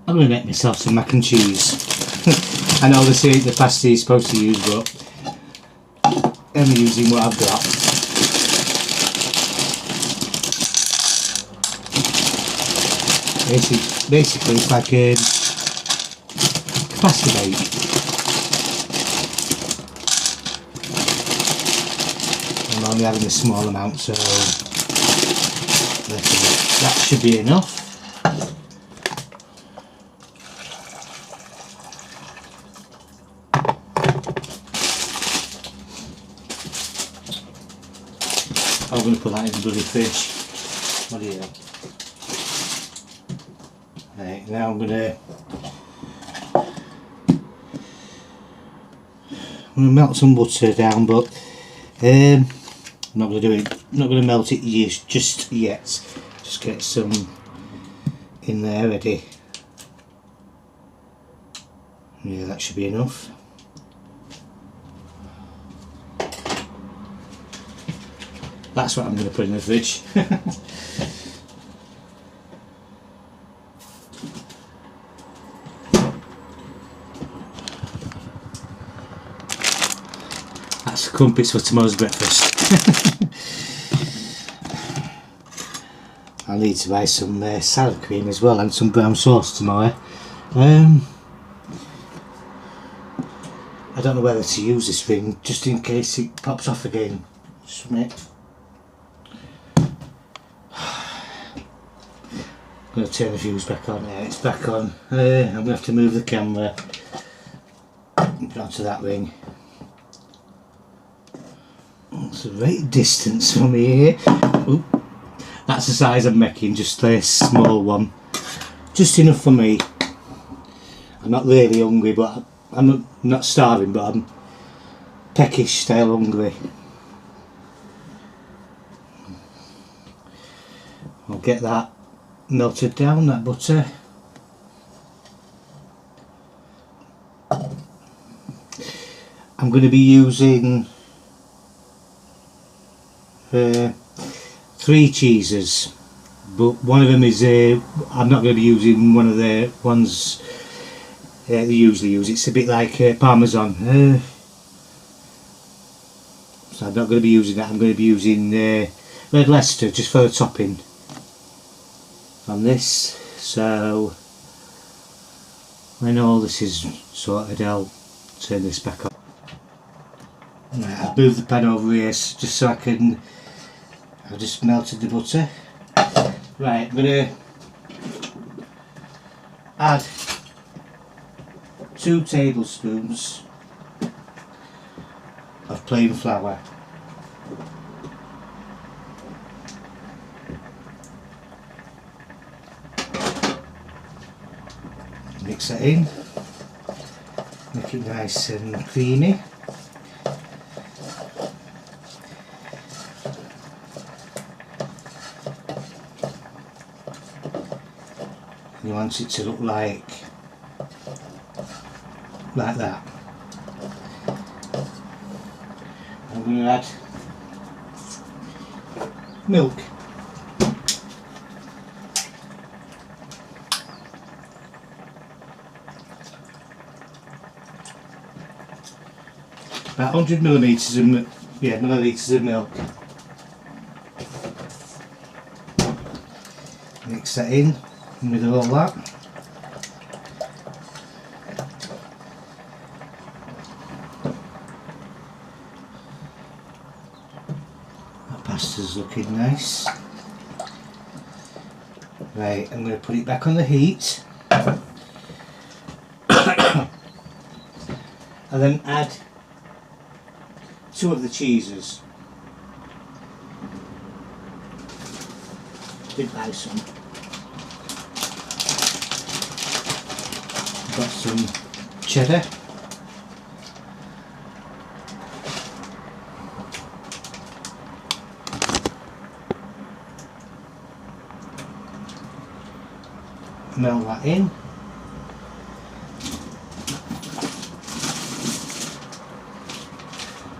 I'm going to make myself some mac and cheese. I know this ain't the pasta you're supposed to use, but I'm using what I've got. Basically it's like a pasta bake. I'm only having a small amount, so that should be enough. I'm going to put that in the bloody fish. What do you know? Right, now I'm going to melt some butter down, but I'm not going to do it. I'm not going to melt it just yet. Just get some in there ready. Yeah, that should be enough. That's what I'm going to put in the fridge. That's the crumpets for tomorrow's breakfast. I need to buy some salad cream as well and some brown sauce tomorrow. I don't know whether to use this ring just in case it pops off again. Just a minute. I'm going to turn the fuse back on. Yeah, it's back on. I'm going to have to move the camera onto that ring. It's a right distance from here. Oop. That's the size I'm making, just a small one. Just enough for me. I'm not really hungry, but I'm not starving, but I'm peckish style hungry. I'll get that melted down, that butter. I'm going to be using 3 cheeses, but one of them is I'm not going to be using one of the ones they usually use. It's a bit like Parmesan, so I'm not going to be using that. I'm going to be using Red Leicester just for the topping on this. So when all this is sorted, I'll turn this back on. Right, I've moved the pan over here just so I can. I've just melted the butter. Right, I'm going to add 2 tablespoons of plain flour. Mix that in, make it nice and creamy. You want it to look like that. I'm going to add milk. About 100 millilitres of milk. Mix that in with all that. That pasta's looking nice. Right, I'm going to put it back on the heat. And then add 2 of the cheeses. Did buy some. Got some cheddar. Melt that in.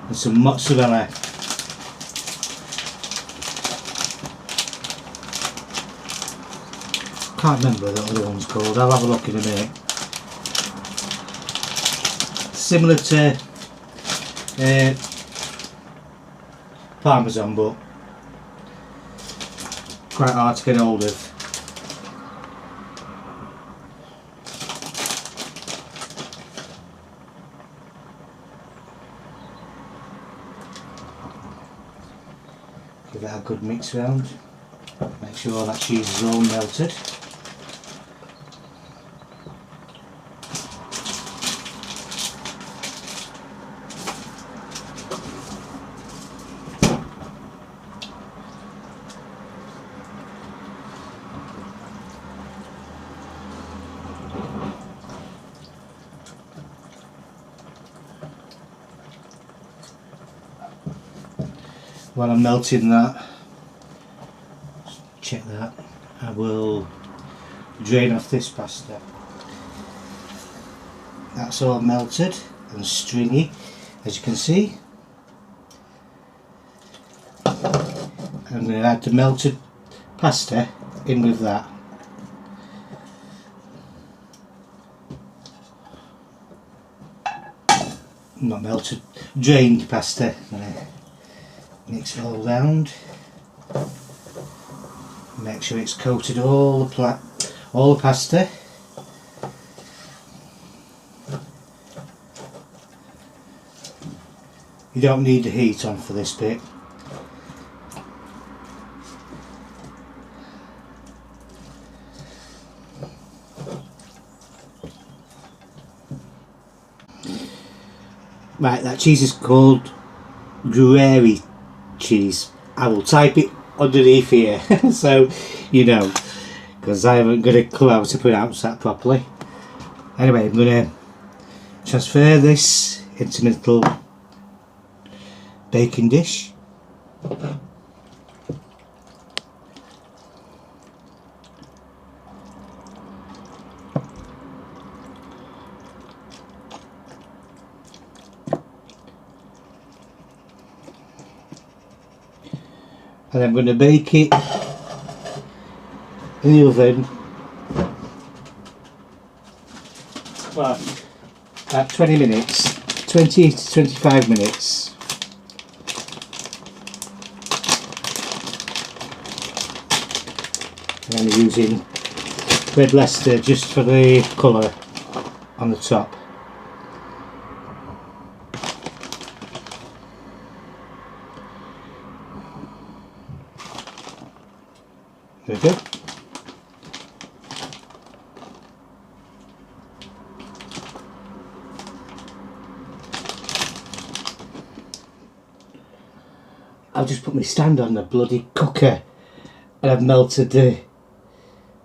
And some mozzarella. can't remember what the other one's called. I'll have a look in a minute. Similar to Parmesan, but quite hard to get hold of. Give that a good mix round. Make sure all that cheese is all melted. While I'm melting that, check that, I will drain off this pasta. That's all melted and stringy, as you can see. I'm going to add the melted pasta in with that. Not melted, drained pasta. Mix it all round. Make sure it's coated all the pasta. You don't need the heat on for this bit. Right, that cheese is called Gruyere cheese. I will type it underneath here so you know, because I haven't got a clue how to pronounce that properly. Anyway, I'm going to transfer this into my little baking dish. And I'm going to bake it in the oven at 20 minutes, 20 to 25 minutes. And I'm using red Leicester just for the colour on the top. There we go. I've just put my stand on the bloody cooker and I've melted the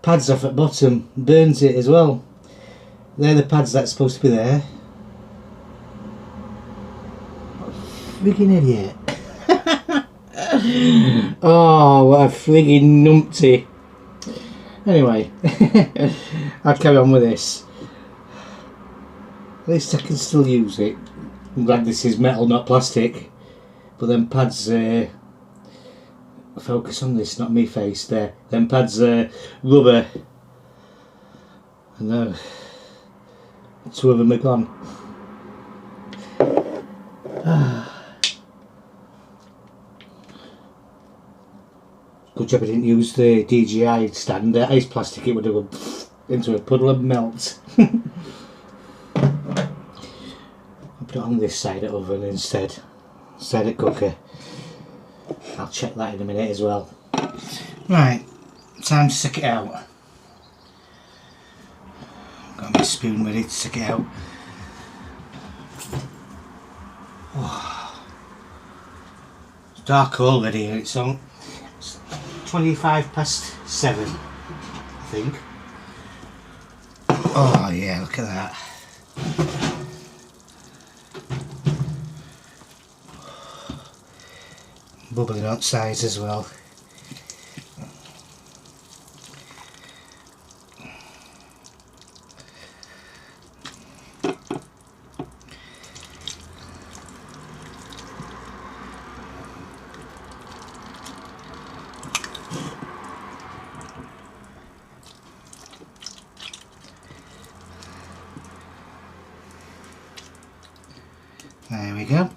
pads off at bottom, burns it as well. They're the pads that's supposed to be there. Friggin' idiot. Oh, what a friggin' numpty. Anyway, I'll carry on with this. At least I can still use it. I'm glad this is metal, not plastic. But them pads, focus on this, not me face there. Them pads rubber. And now, two of them are gone. Good job I didn't use the DJI stand. Ice plastic, it would have gone into a puddle of melt. I'll put it on this side of the oven instead of cooker. I'll check that in a minute as well. Right, time to stick it out. Got my spoon ready to stick it out. Oh. It's dark already and it's on 7:25, I think. Oh yeah, look at that. Bubbling outside as well. There we go.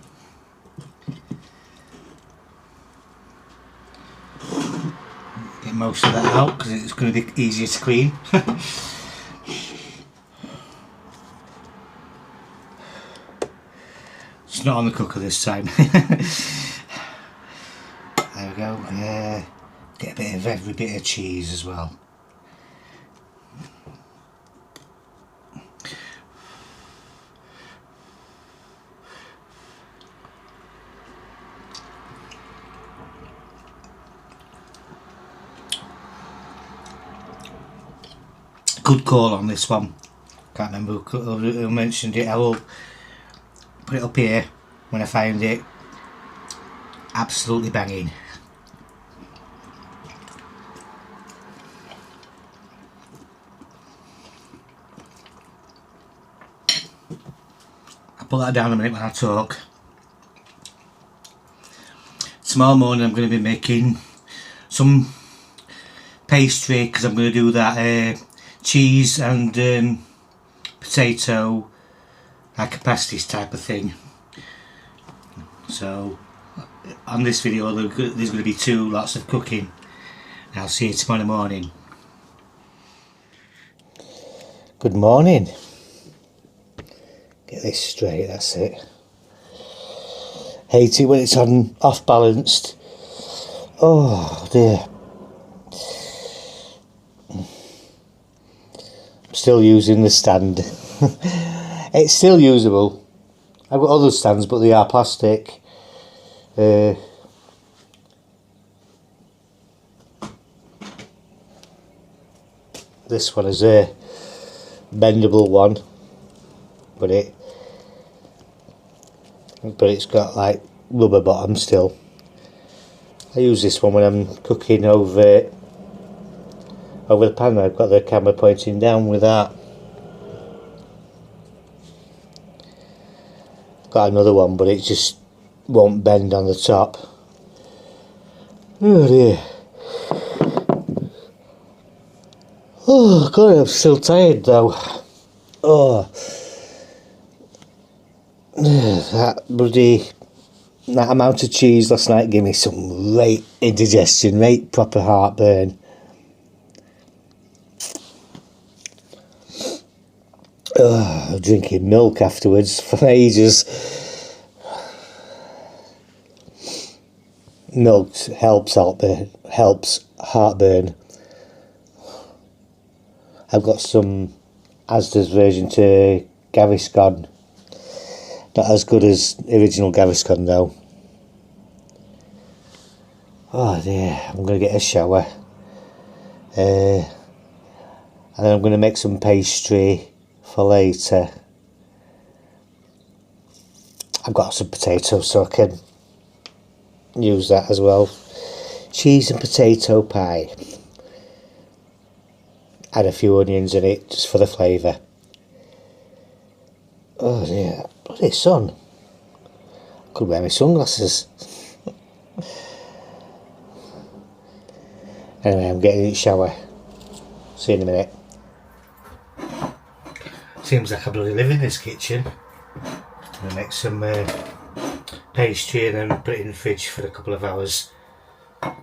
Get most of that out because it's going to be easier to clean. It's not on the cooker this time. There we go. Get a bit of every bit of cheese as well. Good call on this one. Can't remember who mentioned it. I will put it up here when I find it. Absolutely banging. I'll put that down a minute when I talk. Tomorrow morning I'm going to be making some pastry because I'm going to do that cheese and potato, like a pasties type of thing. So on this video there's going to be 2 lots of cooking. I'll see you tomorrow morning. Good morning. Get this straight, that's it. Hate it when it's on off balanced. Oh dear. I'm still using the stand. It's still usable. I've got other stands but they are plastic. This one is a bendable one, but it's got like rubber bottom still. I use this one when I'm cooking over the pan. I've got the camera pointing down with that. Got another one but it just won't bend on the top. Oh dear. Oh god, I'm still tired though. Oh, that amount of cheese last night gave me some right indigestion, right proper heartburn. Oh, drinking milk afterwards for ages. Milk helps heartburn. I've got some Asda's version to Gaviscon. Not as good as original Gaviscon though. Oh dear, I'm going to get a shower. And then I'm going to make some pastry for later. I've got some potatoes so I can use that as well. Cheese and potato pie. Add a few onions in it just for the flavour. Oh dear, bloody sun. Could wear my sunglasses. Anyway, I'm getting in the shower. See you in a minute. Seems like I bloody live in this kitchen. I'm going to make some pastry and then put it in the fridge for a couple of hours. I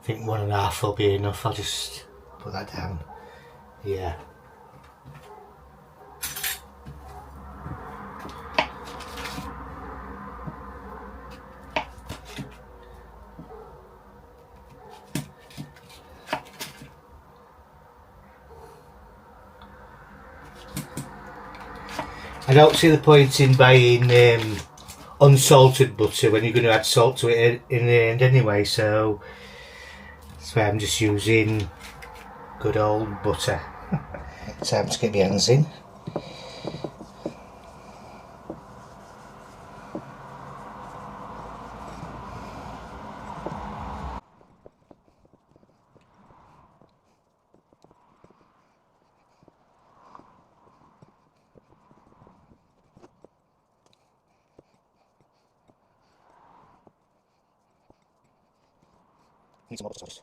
think 1.5 will be enough. I'll just put that down. Yeah. I don't see the point in buying unsalted butter when you're going to add salt to it in the end anyway, so that's why I'm just using good old butter. Time to get my hands in. Need some more sauce.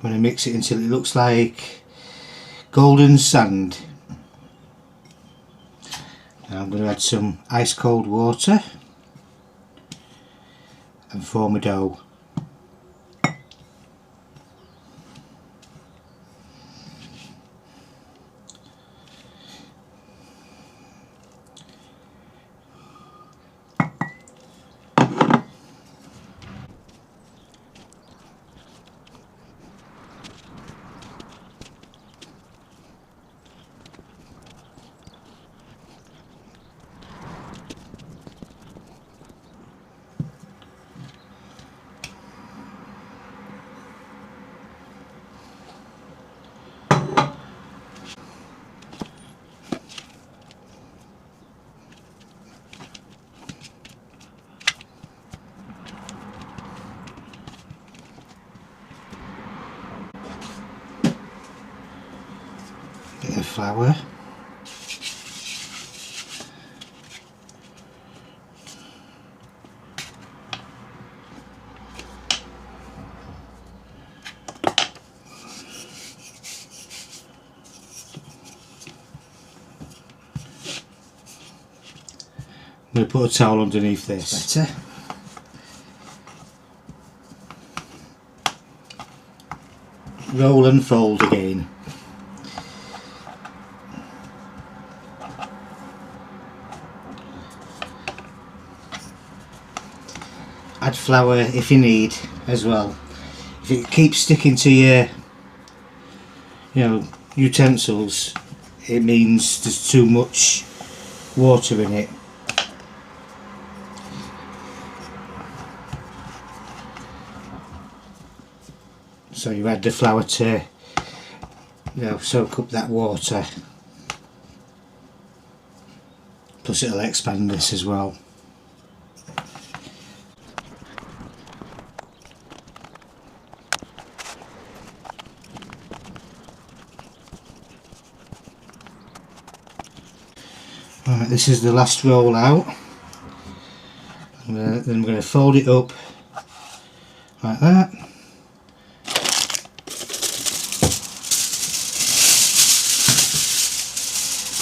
I'm going to mix it until it looks like golden sand. Now I'm going to add some ice cold water and form a dough. Bit of flour. I'm going to put a towel underneath this. Better. Roll and fold again. Add flour if you need as well. If it keeps sticking to your utensils, it means there's too much water in it. So you add the flour to soak up that water, plus it'll expand this as well. Right, this is the last roll out. Then I'm going to fold it up like that.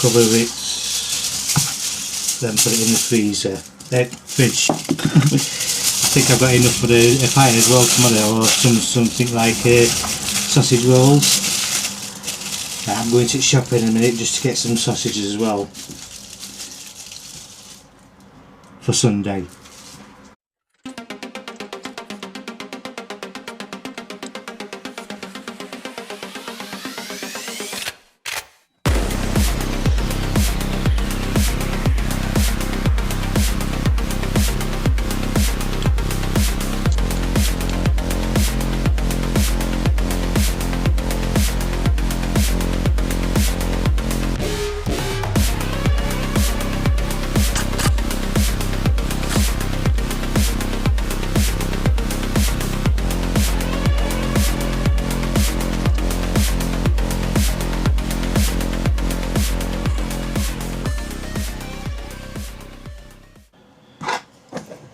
Cover it, then put it in the fridge. I think I've got enough for a pie as well tomorrow, or something like sausage rolls. I'm going to shop in a minute just to get some sausages as well for Sunday.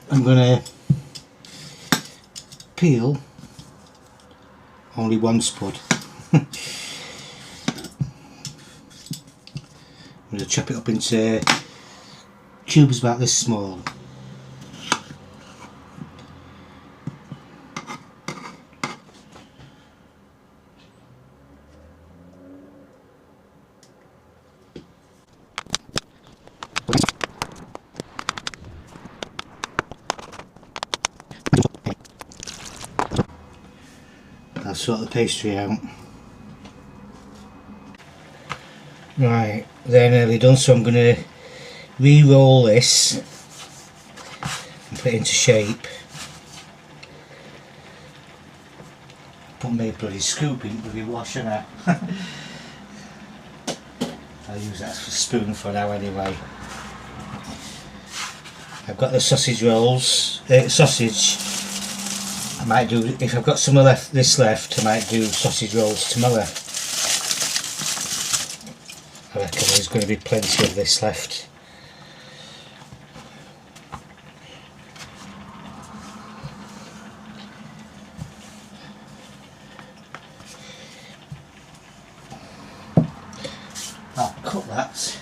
I'm going to peel only one spud. I'm going to chop it up into cubes about this small. I'll sort the pastry out. Right, they're nearly done, so I'm going to re-roll this and put it into shape. Put my bloody scoop in with your wash and that. I'll use that for a spoon for now anyway. I've got the sausage rolls, sausage. I might do, if I've got some left, I might do sausage rolls tomorrow. I reckon there's going to be plenty of this left. that.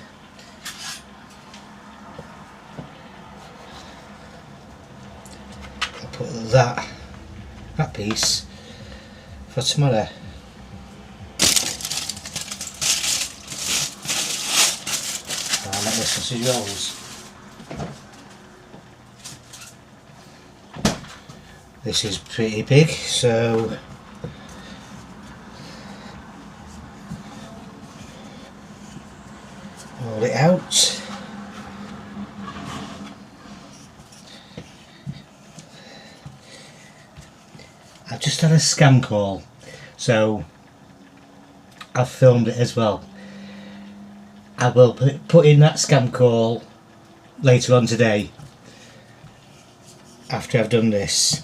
I'll put that piece for tomorrow. I'll make the sausage rolls. This is pretty big, so roll it out. I've just had a scam call, so I've filmed it as well. I will put in that scam call later on today after I've done this.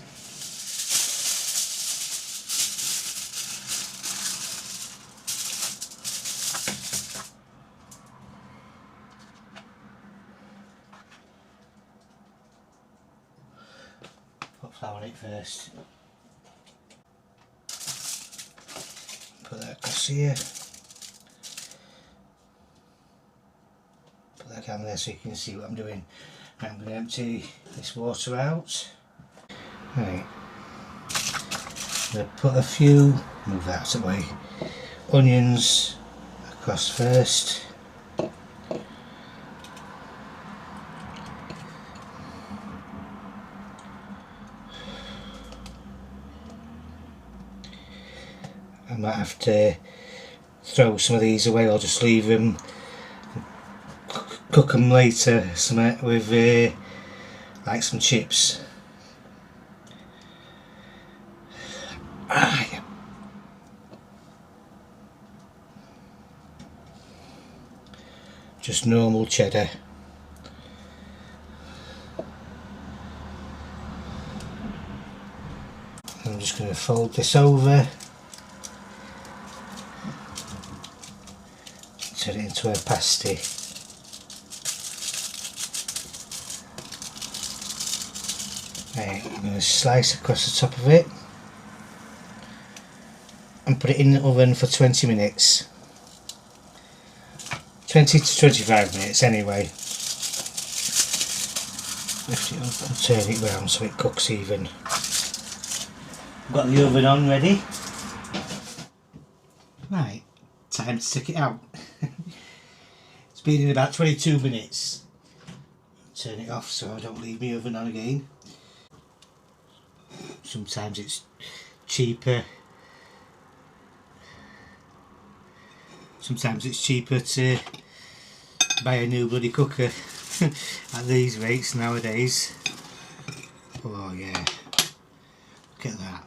Put flour on it first. Put that across here. Put that down there so you can see what I'm doing. I'm going to empty this water out. Right. I'm going to put a few, move that out of the way, onions across first. I might have to throw some of these away or just leave them, cook them later with like some chips. Yeah. Just normal cheddar. I'm just going to fold this over, turn it into a pasty. Right, I'm going to slice across the top of it and put it in the oven for 20 minutes. 20 to 25 minutes anyway. Lift it up and turn it round so it cooks even. I've got the oven on ready. Right, time to take it out. It's been in about 22 minutes. Turn it off so I don't leave my oven on again. Sometimes it's cheaper. Sometimes it's cheaper to buy a new bloody cooker at these rates nowadays. Oh yeah, look at that.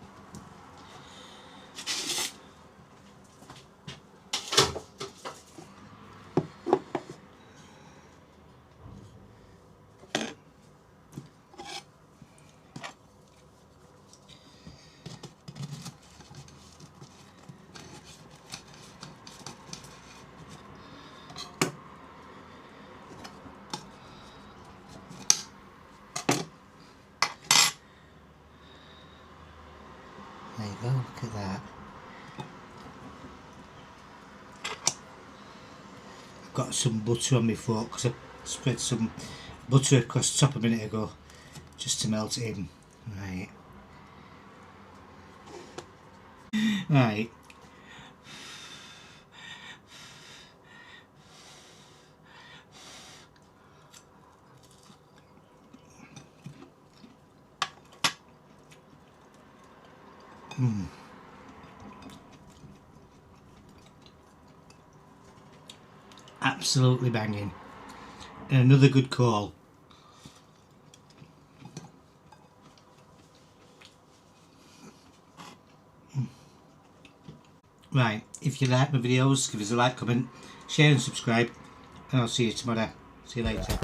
There you go, look at that. I've got some butter on my fork because I spread some butter across the top a minute ago just to melt it in. Right. Right. Absolutely banging. And another good call. Right, if you like my videos, give us a like, comment, share and subscribe, and I'll see you tomorrow. See you later.